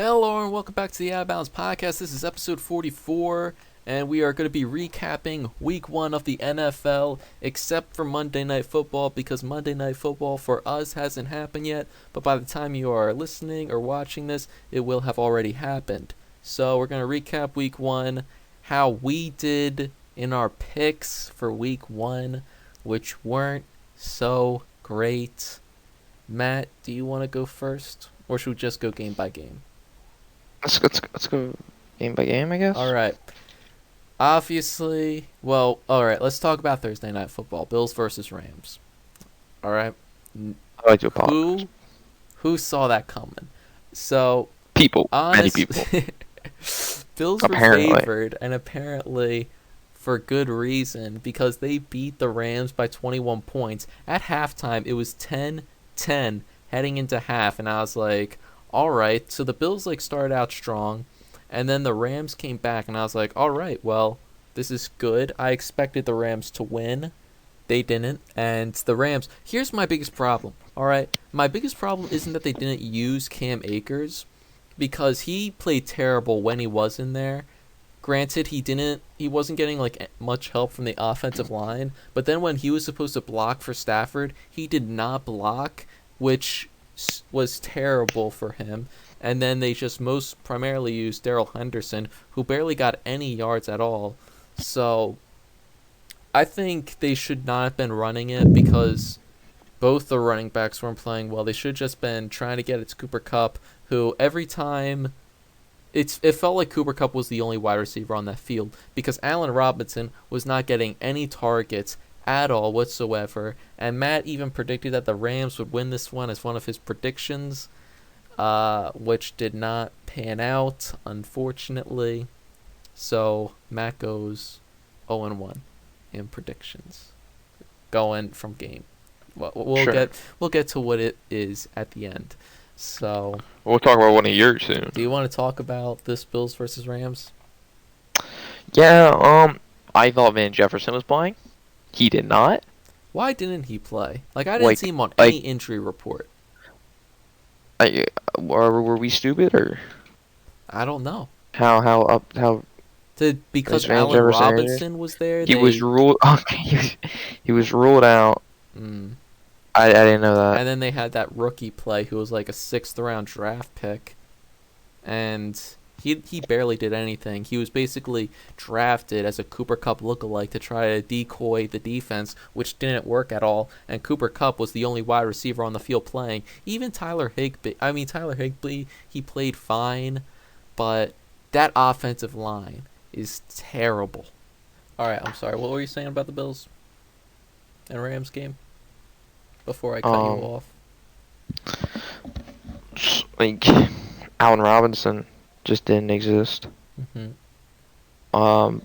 Hello and welcome back to the Out of Bounds podcast. This is episode 44, and we are going to be recapping week 1 of the NFL, except for Monday Night Football, because Monday Night Football for us hasn't happened yet, but by the time you are listening or watching this, it will have already happened. So we're going to recap week 1, how we did in our picks for week 1, which weren't so great. Matt, do you want to go first, or should we just go game by game? Let's go game by game, I guess. All right. Obviously, well, all right. Let's talk about Thursday Night Football: Bills versus Rams. All right. I like to apologize. Who saw that coming? So, Many people. Bills were Apparently. favored, and apparently for good reason, because they beat the Rams by 21 points. At halftime, it was 10-10 heading into half, and I was like, all right. So the Bills started out strong, and then the Rams came back, and I was like, all right, well, this is good. I expected the Rams to win. They didn't, and the Rams. Here's my biggest problem. All right, my biggest problem isn't that they didn't use Cam Akers, because he played terrible when he was in there. Granted, he wasn't getting much help from the offensive line, but then when he was supposed to block for Stafford, he did not block, which was terrible for him. And then they just most primarily used Darrell Henderson, who barely got any yards at all. So I think they should not have been running it, because both the running backs weren't playing well. They should have just been trying to get it to Cooper Kupp, who every time it felt like Cooper Kupp was the only wide receiver on that field, because Allen Robinson was not getting any targets at all whatsoever. And Matt even predicted that the Rams would win this one as one of his predictions, which did not pan out, unfortunately. So Matt goes 0-1 in predictions, going from game. Well, Sure. we'll get to what it is at the end. So, We'll talk about one of yours soon. do you want to talk about this Bills versus Rams? Yeah, I thought Van Jefferson was playing. He did not. Why didn't he play? I didn't see Like, him on any like, injury report. were we stupid or I don't know. how is Because Van Allen Jefferson injured? Robinson was there, He was they. ruled. Okay, he was ruled out. Mm. I didn't know that. And then they had that rookie play who was like a 6th-round draft pick, and he barely did anything. He was basically drafted as a Cooper Kupp lookalike to try to decoy the defense, which didn't work at all. And Cooper Kupp was the only wide receiver on the field playing. Even Tyler Higbee, he played fine, but that offensive line is terrible. All right, I'm sorry. What were you saying about the Bills and Rams game before I cut you Um, off? like Allen Robinson just didn't exist. Mm-hmm. Um,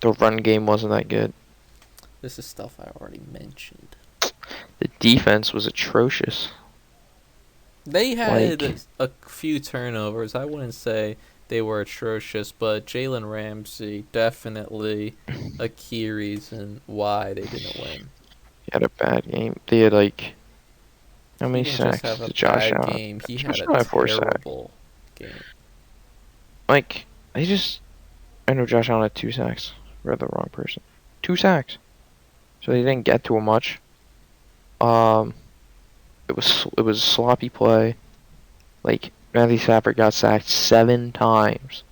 the run game wasn't that good. This is stuff I already mentioned. The defense was atrocious. They had Like, a few turnovers. I wouldn't say they were atrocious, but Jalen Ramsey definitely a key reason why they didn't win. he had a bad game. They had how He many didn't just sacks have a did Josh bad Allen? game. He had Josh a Allen had 4 sacks. terrible game. Like, they just. I know Josh Allen had 2 sacks. Read the wrong person. 2 sacks. So they didn't get to him much. Um, it was a sloppy play. Like, Matthew Stafford got sacked 7 times.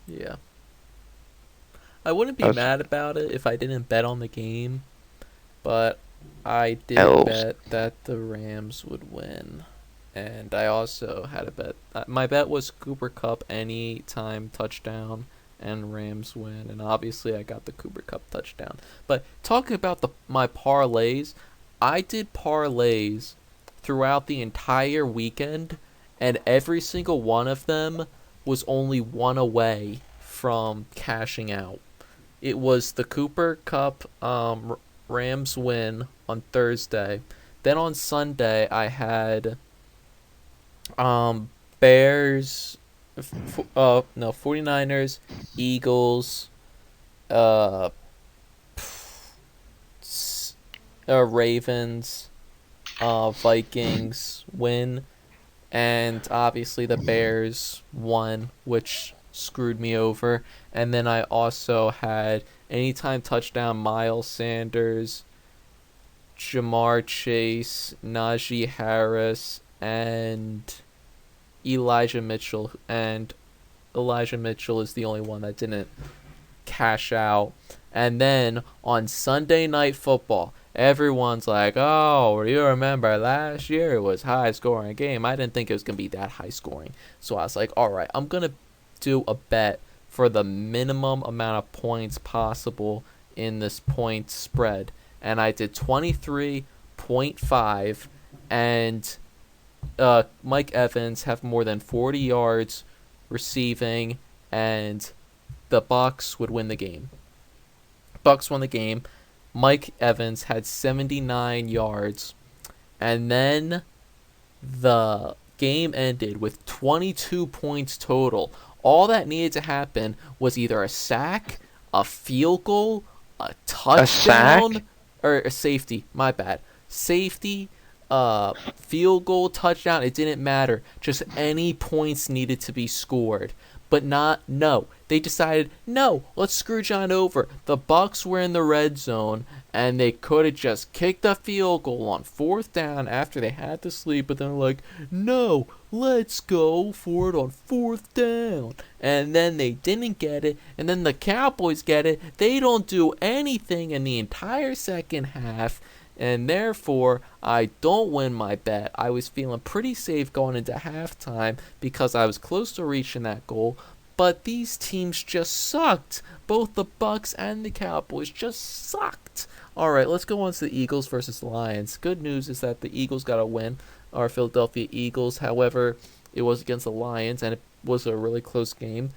Yeah. I wouldn't be That was mad about it if I didn't bet on the game, but I did L's. bet that the Rams would win. And I also had a bet. My bet was Cooper Kupp anytime touchdown and Rams win. And obviously I got the Cooper Kupp touchdown. But talking about my parlays, I did parlays throughout the entire weekend, and every single one of them was only one away from cashing out. It was the Cooper Kupp Rams win on Thursday. Then on Sunday I had Bears, no, 49ers, Eagles, uh, Ravens, Vikings win, and obviously the Bears won, which screwed me over. And then I also had anytime touchdown Miles Sanders, Jamar Chase, Najee Harris, and Elijah Mitchell. And Elijah Mitchell is the only one that didn't cash out. And then on Sunday Night Football, everyone's like, "Oh, you remember last year it was high scoring game." I didn't think it was gonna be that high scoring, so I was like, "All right, I'm gonna do a bet for the minimum amount of points possible in this point spread," and I did 23.5, and Mike Evans have more than 40 yards receiving, and the Bucks would win the game. Bucks won the game. Mike Evans had 79 yards, and then the game ended with 22 points total. All that needed to happen was either a sack, a field goal, a touchdown, sack? or a safety. My bad. Safety, field goal, touchdown. It didn't matter. Just any points needed to be scored. But not no. They decided no. Let's screw John over. The Bucks were in the red zone, and they could have just kicked a field goal on fourth down after they had to sleep. But then like, no, let's go for it on fourth down. And then they didn't get it. And then the Cowboys get it. They don't do anything in the entire second half. And therefore, I don't win my bet. I was feeling pretty safe going into halftime because I was close to reaching that goal. But these teams just sucked. Both the Bucks and the Cowboys just sucked. All right, let's go on to the Eagles versus the Lions. Good news is that the Eagles got a win. Our Philadelphia Eagles, however, it was against the Lions, and it was a really close game,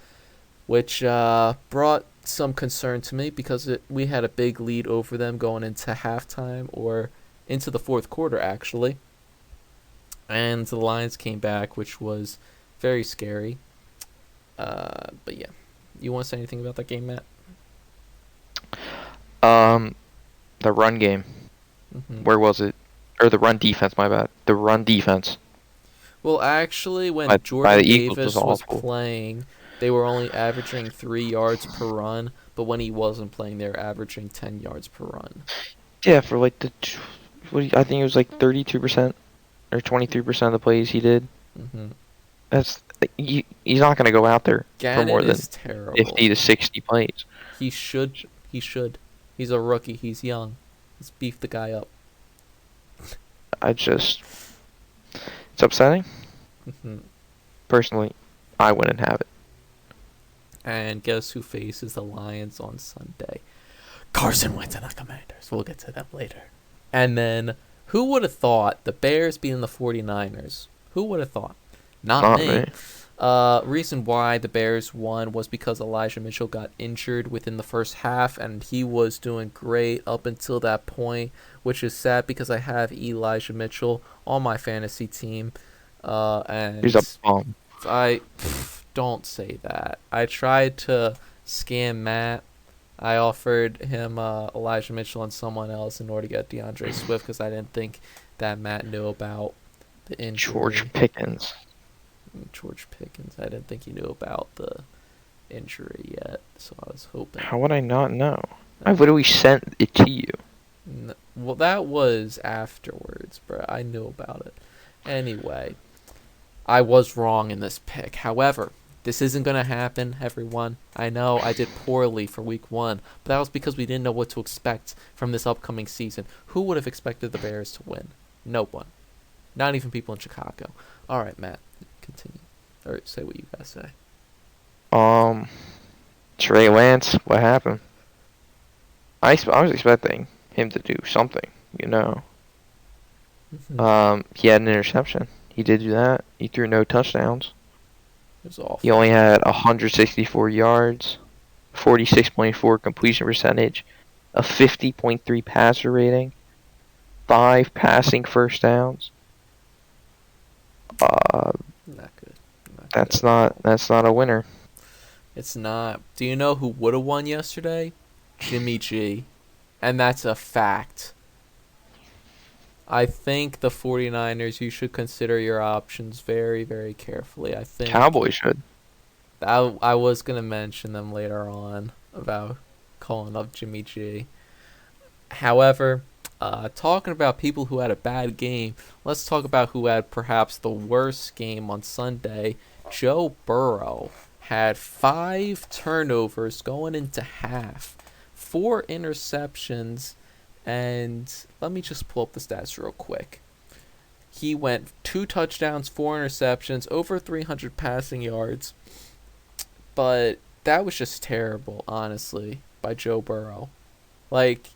which brought some concern to me because we had a big lead over them going into halftime or into the fourth quarter, actually. And the Lions came back, which was very scary. But yeah, you want to say anything about that game, Matt? The run game. Mm-hmm. Where was it? Or the run defense, my bad. The run defense. Well, actually, when By Jordan the Eagles Davis was was awful. playing, they were only averaging 3 yards per run. But when he wasn't playing, they were averaging 10 yards per run. Yeah, for like I think it was like 32% or 23% of the plays he did. Mm-hmm. That's he's not going to go out there Gannon for more than is terrible. 50 to 60 plays. He should. He should. He's a rookie. He's young. Let's beef the guy up. It's upsetting. Mm-hmm. Personally, I wouldn't have it. And guess who faces the Lions on Sunday? Carson Wentz and the Commanders. We'll get to them later. And then, who would have thought the Bears beating the 49ers? Who would have thought? Not me. Reason why the Bears won was because Elijah Mitchell got injured within the first half, and he was doing great up until that point, which is sad because I have Elijah Mitchell on my fantasy team. And He's a bum. Don't say that. I tried to scam Matt. I offered him Elijah Mitchell and someone else in order to get DeAndre Swift because I didn't think that Matt knew about the injury. George Pickens. I didn't think he knew about the injury yet, so I was hoping. How would I not know? I literally sent it to you. Well, that was afterwards, bro. I knew about it. Anyway, I was wrong in this pick. However, this isn't going to happen, everyone. I know I did poorly for week 1, but that was because we didn't know what to expect from this upcoming season. Who would have expected the Bears to win? No one. Not even people in Chicago. All right, Matt, continue. Or say what you guys say. Trey Lance, what happened? I was expecting him to do something, you know. Mm-hmm. He had an interception. He did do that. He threw no touchdowns. It was awful. He only had 164 yards, 46.4 completion percentage, a 50.3 passer rating, 5 passing first downs. Not good. That's not a winner. It's not. Do you know who would have won yesterday? Jimmy G. And that's a fact. I think the 49ers, you should consider your options very, very carefully. I think Cowboys should. I was going to mention them later on about calling up Jimmy G. However, talking about people who had a bad game, let's talk about who had perhaps the worst game on Sunday. Joe Burrow had 5 turnovers going into half, 4 interceptions, and let me just pull up the stats real quick. He went 2 touchdowns, 4 interceptions, over 300 passing yards, but that was just terrible, honestly, by Joe Burrow. Like,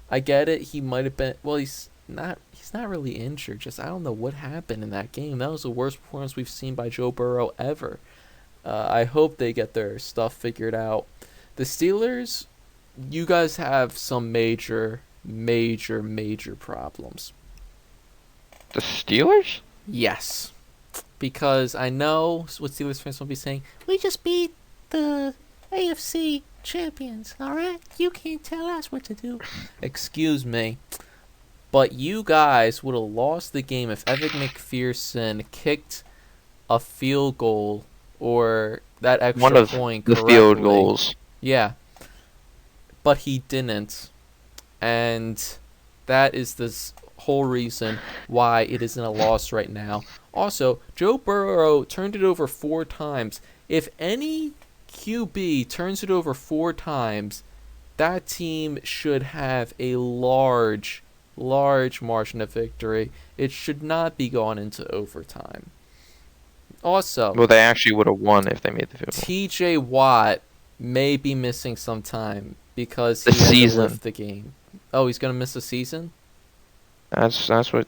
I get it. He might have been. Well, he's not. He's not really injured. Just I don't know what happened in that game. That was the worst performance we've seen by Joe Burrow ever. I hope they get their stuff figured out. The Steelers, you guys have some major, major, major problems. The Steelers? Yes, because I know what Steelers fans will be saying. We just beat the AFC champions, all right? You can't tell us what to do. Excuse me. But you guys would have lost the game if Evan McPherson kicked a field goal or that extra One of point the correctly. field goals. Yeah. But he didn't. And that is the whole reason why it isn't a loss right now. Also, Joe Burrow turned it over 4 times. If any QB turns it over 4 times, that team should have a large margin of victory. It should not be going into overtime. Also, Well, they actually would have won if they made the field goal. TJ Watt may be missing some time because he The had to season. lift the game. Oh, he's going to miss a season? That's what.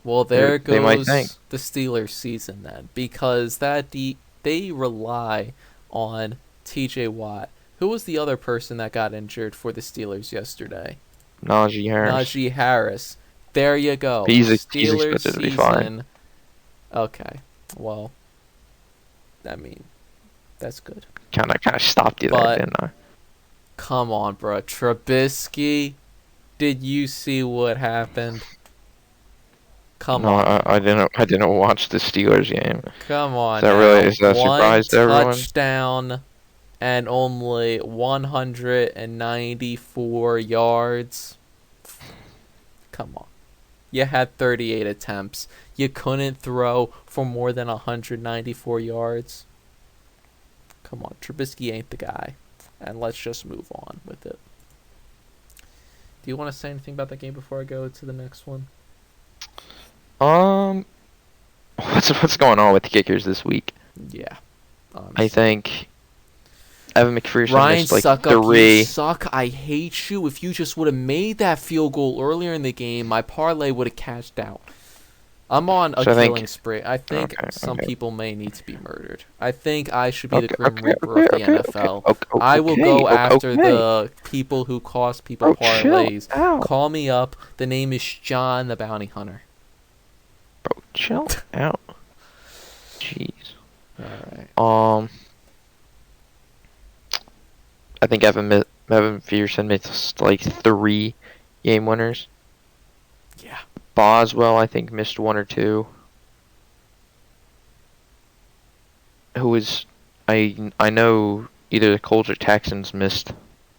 Well, there they might think. goes the Steelers season then, because they rely on TJ Watt. Who was the other person that got injured for the Steelers yesterday? Najee Harris. Najee Harris. There you go. He's Steelers expected to be season. fine. Okay. Well, I mean, that's good. Kind of stopped you there, But- didn't I? Come on, bro. Trubisky, did you see what happened? Come No, on. I didn't watch the Steelers game. Come on. Is that now. really- is that a surprise to everyone? 1 touchdown and only 194 yards. Come on. You had 38 attempts. You couldn't throw for more than 194 yards. Come on. Trubisky ain't the guy. And let's just move on with it. Do you want to say anything about that game before I go to the next one? What's going on with the kickers this week? Yeah. I think Evan McPherson Ryan missed like Suckup, you 3. suck. I hate you. If you just would have made that field goal earlier in the game, my parlay would have cashed out. I'm on a So I think- killing spree. I think Okay, some okay. people may need to be murdered. I think I should be the Okay, Grim okay, Reaper okay, of the okay, NFL. okay, I will okay, go after okay. the people who cost people Bro, chill parlays. out. Call me up. The name is John the Bounty Hunter. Bro, chill out. Jeez. Alright. I think Evan McPherson missed like 3 game winners. Yeah. Boswell, I think, missed 1 or 2. Who was I know either the Colts or Texans missed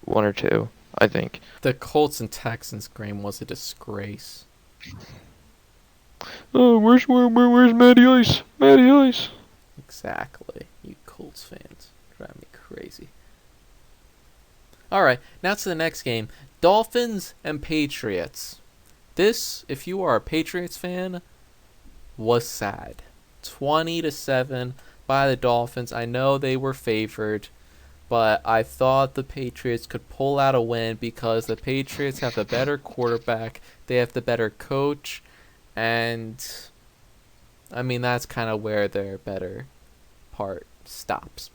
1 or 2, I think. The Colts and Texans game was a disgrace. Oh, where's Matty Ice? Matty Ice. Exactly. You Colts fans drive me crazy. Alright, now to the next game. Dolphins and Patriots. This, if you are a Patriots fan, was sad. 20-7 by the Dolphins. I know they were favored, but I thought the Patriots could pull out a win because the Patriots have the better quarterback, they have the better coach, and I mean that's kind of where their better part stops.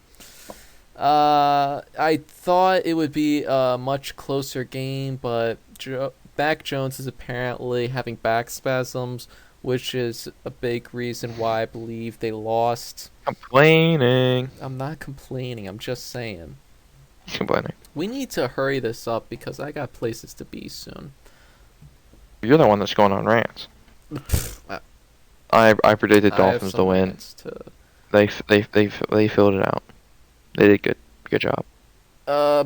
I thought it would be a much closer game, but Mac Jones is apparently having back spasms, which is a big reason why I believe they lost. Complaining. I'm not complaining, I'm just saying. He's complaining. We need to hurry this up because I got places to be soon. You're the one that's going on rants. I predicted I have Dolphins to some win. rants too. They filled it out. They did good. Good job.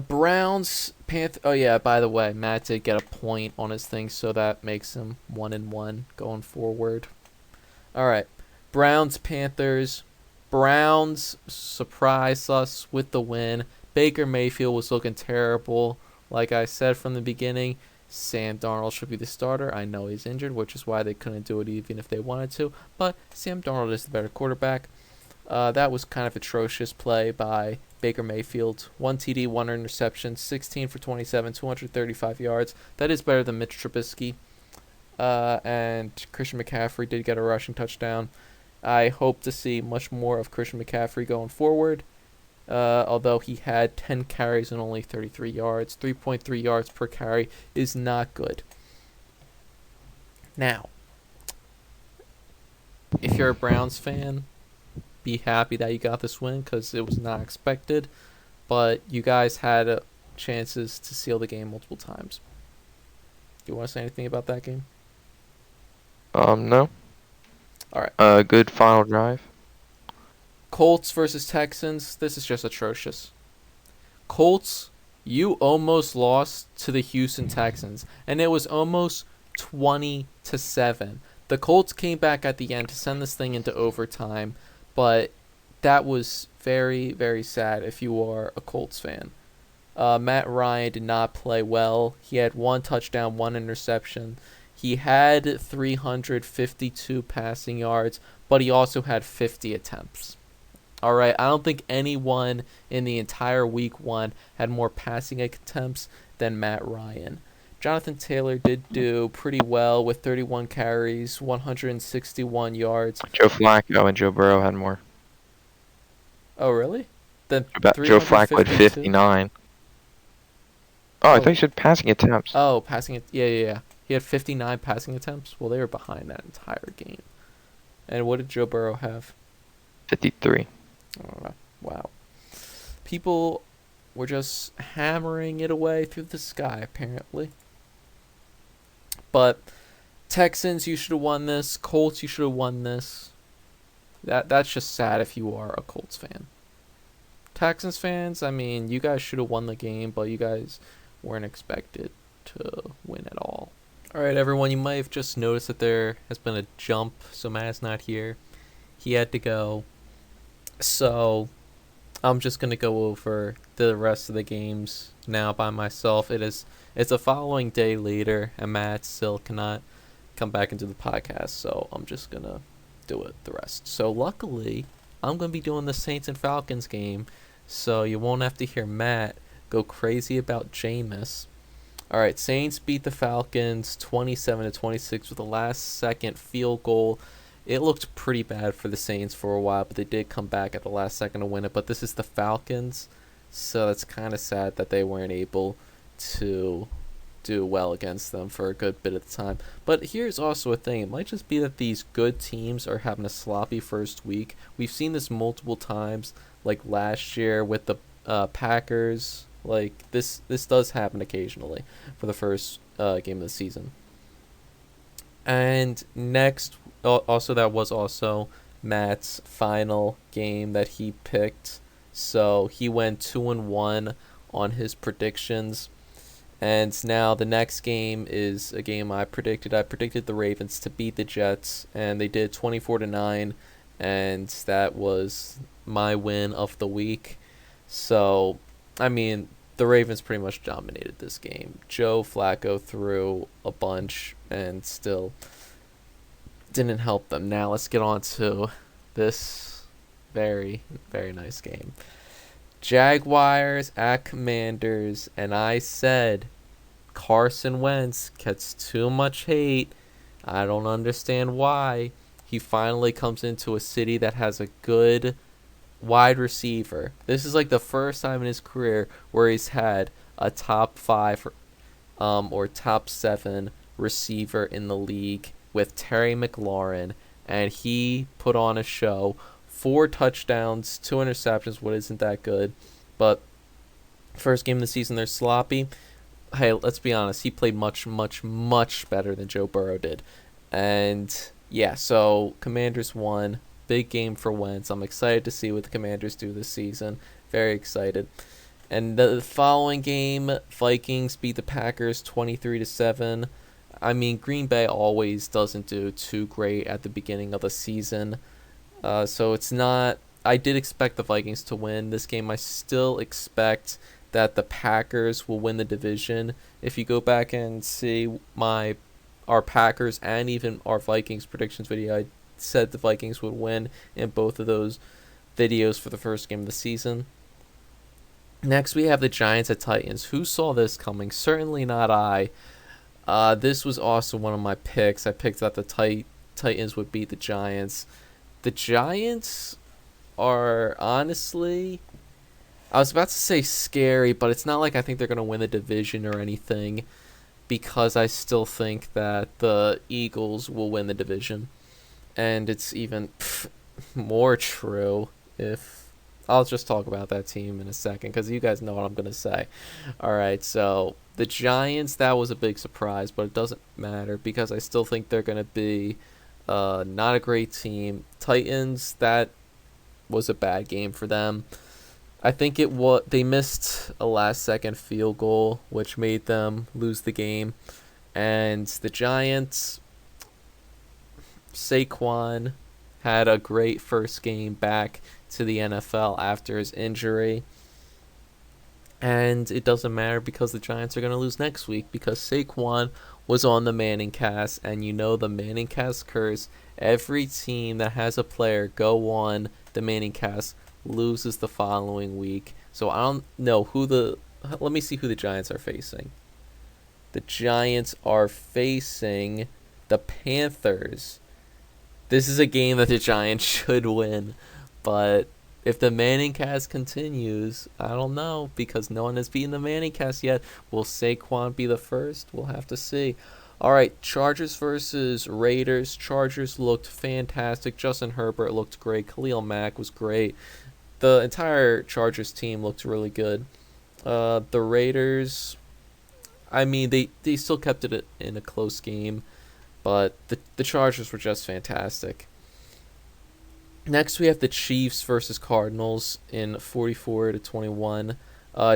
Browns, Panthers. Oh yeah, by the way, Matt did get a point on his thing, so that makes him 1-1 going forward. All right, Browns, Panthers. Browns surprised us with the win. Baker Mayfield was looking terrible. Like I said from the beginning, Sam Darnold should be the starter. I know he's injured, which is why they couldn't do it even if they wanted to. But Sam Darnold is the better quarterback. That was kind of atrocious play by Baker Mayfield. 1 TD, 1 interception, 16 for 27, 235 yards. That is better than Mitch Trubisky. And Christian McCaffrey did get a rushing touchdown. I hope to see much more of Christian McCaffrey going forward. Although he had 10 carries and only 33 yards. 3.3 yards per carry is not good. Now, if you're a Browns fan, be happy that you got this win because it was not expected. But you guys had chances to seal the game multiple times. Do you want to say anything about that game? No. All right. Good final drive. Colts versus Texans. This is just atrocious. Colts, you almost lost to the Houston Texans, and it was almost 20-7. The Colts came back at the end to send this thing into overtime, but that was very, very sad if you are a Colts fan. Matt Ryan did not play well. He had 1 touchdown, 1 interception. He had 352 passing yards, but he also had 50 attempts. All right, I don't think anyone in the entire week 1 had more passing attempts than Matt Ryan. Jonathan Taylor did do pretty well with 31 carries, 161 yards. Joe Flacco and Joe Burrow had more. Oh, really? Then Joe Flacco had 59. Oh, I thought you said passing attempts. Oh, passing it. Yeah. He had 59 passing attempts. Well, they were behind that entire game. And what did Joe Burrow have? 53. Oh, wow. People were just hammering it away through the sky, apparently. But Texans, you should have won this. Colts, you should have won this. That's just sad if you are a Colts fan. Texans fans, I mean, you guys should have won the game, but you guys weren't expected to win at all. All right, everyone, you might have just noticed that there has been a jump, so Matt's not here. He had to go. So I'm just going to go over the rest of the games now by myself. It's the following day later, and Matt still cannot come back into the podcast, so I'm just going to do it the rest. So luckily, I'm going to be doing the Saints and Falcons game, so you won't have to hear Matt go crazy about Jameis. All right, Saints beat the Falcons 27-26 with a last-second field goal. It looked pretty bad for the Saints for a while, but they did come back at the last second to win it. But this is the Falcons, so it's kind of sad that they weren't able to do well against them for a good bit of the time. But here's also a thing. It might just be that these good teams are having a sloppy first week. We've seen this multiple times, like last year with the Packers. Like, this does happen occasionally for the first game of the season. And next, also that was also Matt's final game that he picked. So he went 2-1 on his predictions. And now the next game is a game I predicted. I predicted the Ravens to beat the Jets, and they did 24-9, and that was my win of the week. So, I mean, the Ravens pretty much dominated this game. Joe Flacco threw a bunch and still didn't help them. Now let's get on to this very, very nice game. Jaguars at Commanders, and I said Carson Wentz gets too much hate. I don't understand why. He finally comes into a city that has a good wide receiver. This is like the first time in his career where he's had a top 5 or top 7 receiver in the league with Terry McLaurin, and he put on a show. 4 touchdowns, 2 interceptions, what isn't that good? But first game of the season, they're sloppy. hey, let's be honest, he played much, much, much better than Joe Burrow did. And yeah, so Commanders won. Big game for Wentz. I'm excited to see what the Commanders do this season. Very excited. And the following game, Vikings beat the Packers 23-7. I mean, Green Bay always doesn't do too great at the beginning of the season. So it's not. I did expect the Vikings to win this game. I still expect that the Packers will win the division. If you go back and see our Packers and even our Vikings predictions video, I said the Vikings would win in both of those videos for the first game of the season. Next, we have the Giants at Titans. Who saw this coming? Certainly not I. This was also one of my picks. I picked that the Titans would beat the Giants. The Giants are honestly, I was about to say scary, but it's not like I think they're going to win the division or anything, because I still think that the Eagles will win the division. And it's even more true if I'll just talk about that team in a second, because you guys know what I'm going to say. All right, so the Giants, that was a big surprise, but it doesn't matter because I still think they're going to be not a great team. Titans, that was a bad game for them. I think they missed a last-second field goal, which made them lose the game. And the Giants, Saquon had a great first game back to the NFL after his injury. And it doesn't matter because the Giants are going to lose next week because Saquon was on the Manning cast, and you know the Manning cast curse. Every team that has a player go on the Manning cast loses the following week. So I don't know let me see who the Giants are facing. The Giants are facing the Panthers. This is a game that the Giants should win, but if the Manning cast continues, I don't know, because no one has beaten the Manning cast yet. Will Saquon be the first? We'll have to see. All right, Chargers versus Raiders. Chargers looked fantastic. Justin Herbert looked great. Khalil Mack was great. The entire Chargers team looked really good. The Raiders, I mean, they still kept it in a close game, but the Chargers were just fantastic. Next, we have the Chiefs versus Cardinals in 44-21.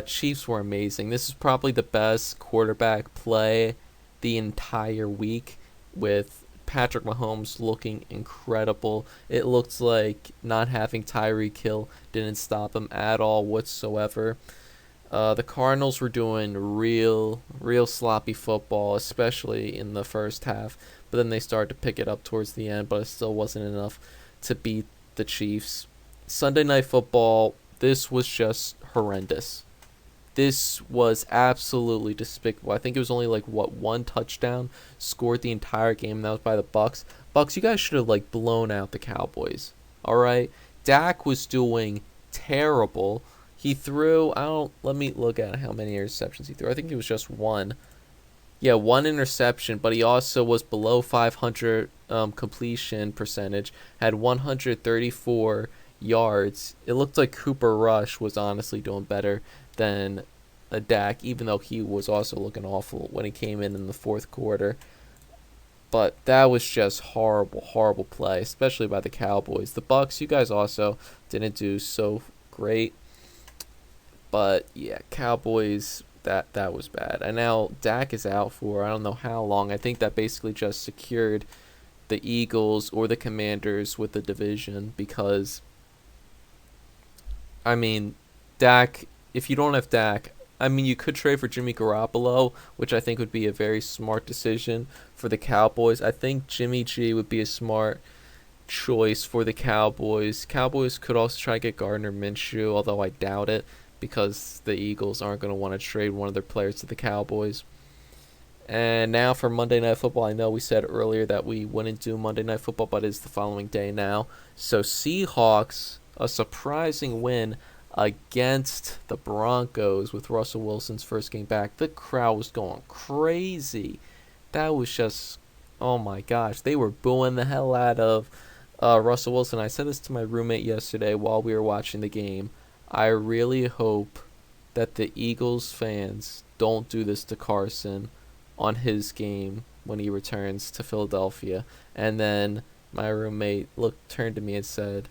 Chiefs were amazing. This is probably the best quarterback play the entire week, with Patrick Mahomes looking incredible. It looked like not having Tyreek Hill didn't stop him at all whatsoever. The Cardinals were doing real sloppy football, especially in the first half, but then they started to pick it up towards the end, but it still wasn't enough to beat the Chiefs. Sunday Night Football, this was just horrendous. This was absolutely despicable. I think it was only one touchdown scored the entire game, and that was by the Bucks. Bucks, you guys should have blown out the Cowboys. All right, Dak was doing terrible. He threw, let me look at how many interceptions he threw. I think it was just one. Yeah, one interception, but he also was below 500 completion percentage, had 134 yards. It looked like Cooper Rush was honestly doing better than a Dak, even though he was also looking awful when he came in the fourth quarter. But that was just horrible play, especially by the Cowboys. The Bucks, you guys also didn't do so great. But yeah, Cowboys, that was bad. And now Dak is out for I don't know how long. I think that basically just secured the Eagles or the Commanders with the division, because I mean, Dak, if you don't have Dak, I mean, you could trade for Jimmy Garoppolo, which I think would be a very smart decision for the Cowboys. I think Jimmy G would be a smart choice for the Cowboys. Cowboys could also try to get Gardner Minshew, although I doubt it, because the Eagles aren't going to want to trade one of their players to the Cowboys. And now for Monday Night Football, I know we said earlier that we wouldn't do Monday Night Football, but it's the following day now. So Seahawks, a surprising win against the Broncos with Russell Wilson's first game back. The crowd was going crazy. That was just, oh my gosh, they were booing the hell out of Russell Wilson. I said this to my roommate yesterday while we were watching the game. I really hope that the Eagles fans don't do this to Carson on his game when he returns to Philadelphia. And then my roommate turned to me and said,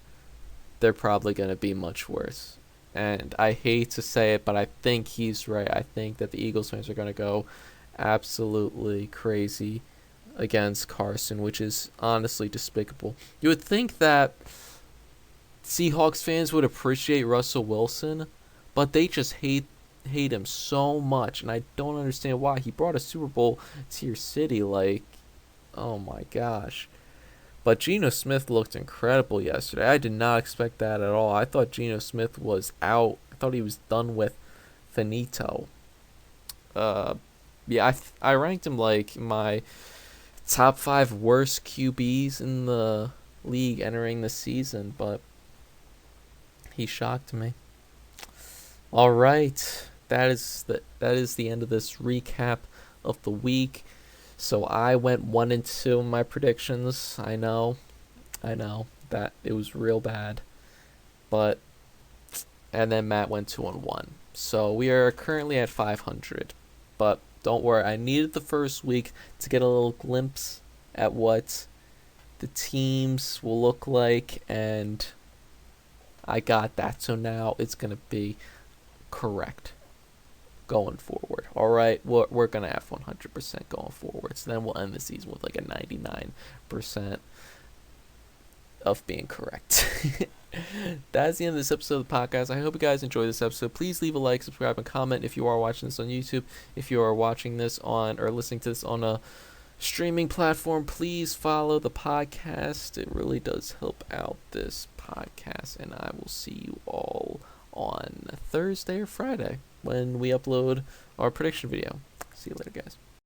they're probably going to be much worse. And I hate to say it, but I think he's right. I think that the Eagles fans are going to go absolutely crazy against Carson, which is honestly despicable. You would think that Seahawks fans would appreciate Russell Wilson, but they just hate him so much, and I don't understand why. He brought a Super Bowl to your city, like, oh my gosh. But Geno Smith looked incredible yesterday. I did not expect that at all. I thought Geno Smith was out. I thought he was done with finito. Yeah, I ranked him like my top 5 worst QBs in the league entering the season, but he shocked me. All right, that is the end of this recap of the week. So I went 1-2 in my predictions. I know that it was real bad, and then Matt went 2-1. So we are currently at 500. But don't worry, I needed the first week to get a little glimpse at what the teams will look like, and I got that. So now it's gonna be correct going forward. All right, we're gonna have 100% going forward. So then we'll end the season with like a 99% of being correct. That's the end of this episode of the podcast. I hope you guys enjoyed this episode. Please leave a like, subscribe, and comment if you are watching this on YouTube. If you are watching this on or listening to this on a streaming platform, please follow the podcast. It really does help out this podcast. And I will see you all on Thursday or Friday when we upload our prediction video. See you later, guys.